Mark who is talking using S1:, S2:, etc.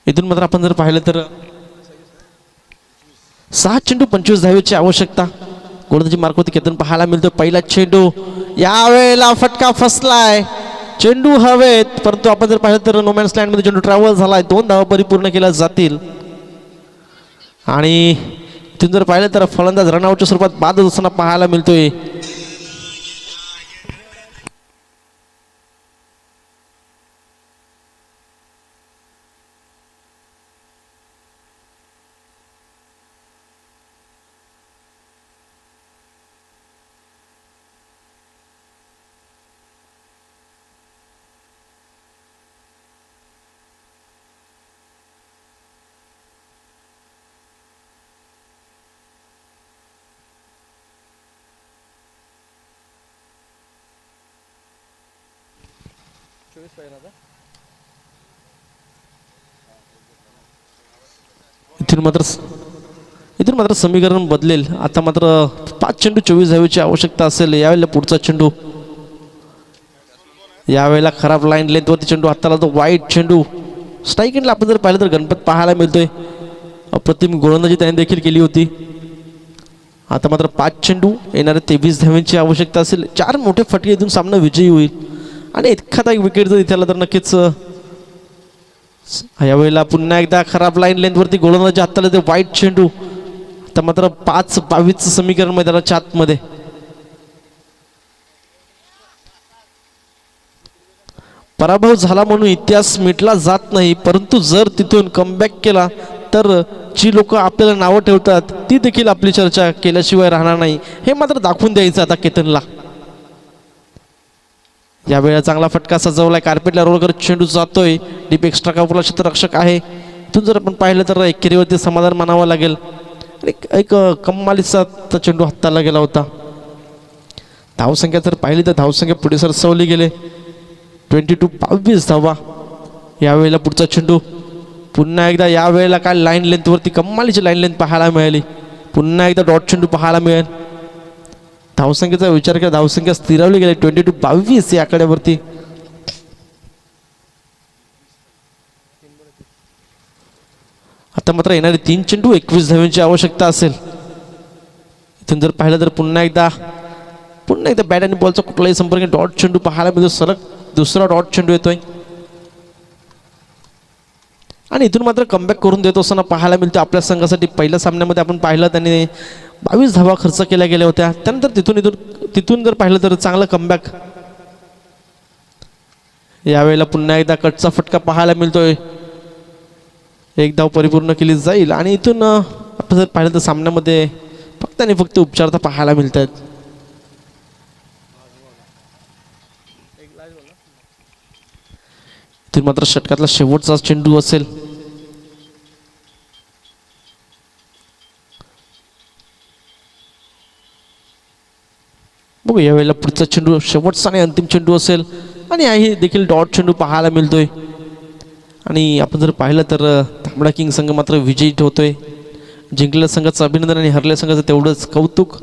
S1: इथून मात्र आपण जर पाहिलं तर 6 चेंडू 25 धावेची आवश्यकता गोलंदाजी मार्कवरती केतन पाहायला मिळतो. पहिला चेंडू यावेळेला फटका फसलाय, चेंडू हवेत, परंतु आपण जर पाहिलं तर नोमॅन्स लँड मध्ये चेंडू ट्रॅव्हल झालाय. 2 धावा परिपूर्ण केल्या जातील आणि इथून जर पाहिलं तर फलंदाज रनआउटच्या स्वरूपात बाद असताना पाहायला मिळतोय. इथून मात्र समीकरण बदलेल. आता मात्र 5 चेंडू 24 धावेची आवश्यकता असेल. यावेळेला पुढचा चेंडू, यावेळेला खराब लाईन लेंथवरती चेंडू हाताला तो वाईट चेंडू. स्ट्राईक एंडला आपण जर पाहिलं तर गणपत पाहायला मिळतोय. अप्रतिम गोलंदाजी त्याने देखील केली होती. आता मात्र 5 चेंडू येणारे 23 धावेची आवश्यकता असेल. 4 मोठे फटके इथून सामना विजयी होईल आणि एखादा एक विकेट जर इथे आला तर नक्कीच. यावेळेला पुन्हा एकदा खराब लाईन लेंथवरती गोलंदाजी हाताला ते वाईट चेंडू. आता मात्र 5-22 समीकरण मैदानाच्या आतमध्ये. पराभव झाला म्हणून इतिहास मिटला जात नाही, परंतु जर तिथून कमबॅक केला तर जी लोक आपल्याला नावं ठेवतात ती देखील आपली चर्चा केल्याशिवाय राहणार नाही, हे मात्र दाखवून द्यायचं आता केतनला. यावेळेला चांगला फटका सजवलाय, कार्पेटला रोल करत चेंडू जातोय. डीप एक्स्ट्रा कापूरला क्षेत्ररक्षक आहे. इथून जर आपण पाहिलं तर एकेरीवरती समाधान मानावं लागेल. एक कमालीचा चेंडू हाताला गेला होता. धावसंख्या जर पाहिली तर धावसंख्या पुढे सरसवली गेले. 22 धावा. यावेळेला पुढचा चेंडू पुन्हा एकदा, यावेळेला काय लाईन लेंथवरती कमालीची लाईन लेंथ पाहायला मिळाली. पुन्हा एकदा डॉट चेंडू पाहायला मिळेल. धावसंख्येचा विचार केला, धावसंख्या स्थिरावली गेली 22 या आकड्यावरती. आता मात्र येणारे 3 चेंडू 21 धावांची आवश्यकता असेल. इथून जर पाहिलं तर पुन्हा एकदा बॅट आणि बॉलचा कुठलाही संपर्क, डॉट चेंडू पाहायला मिळतो. सरळ दुसरा डॉट चेंडू येतोय आणि इथून मात्र कमबॅक करून देत असताना पाहायला मिळतं आपल्या संघासाठी. पहिल्या सामन्यामध्ये आपण पाहिलं त्याने 22 धावा खर्च केल्या गेल्या होत्या. त्यानंतर तिथून जर पाहिलं तर चांगलं कमबॅक. यावेळेला पुन्हा एकदा कटचा फटका पाहायला मिळतोय. 1 धाव परिपूर्ण केली जाईल आणि इथून आपण जर पाहिलं तर सामन्यामध्ये फक्त उपचार पाहायला मिळत आहेत. इथून मात्र षटकातला शेवटचा चेंडू असेल. बघू यावेळेला पुढचा चेंडू शेवटचा आणि अंतिम चेंडू असेल आणि आहे देखील डॉट चेंडू पाहायला मिळतोय. आणि आपण जर पाहिलं तर तांबडा किंग संघ मात्र विजयी ठेवतोय. जिंकलेल्या संघाचं अभिनंदन आणि हरलेल्या संघाचं तेवढंच कौतुक.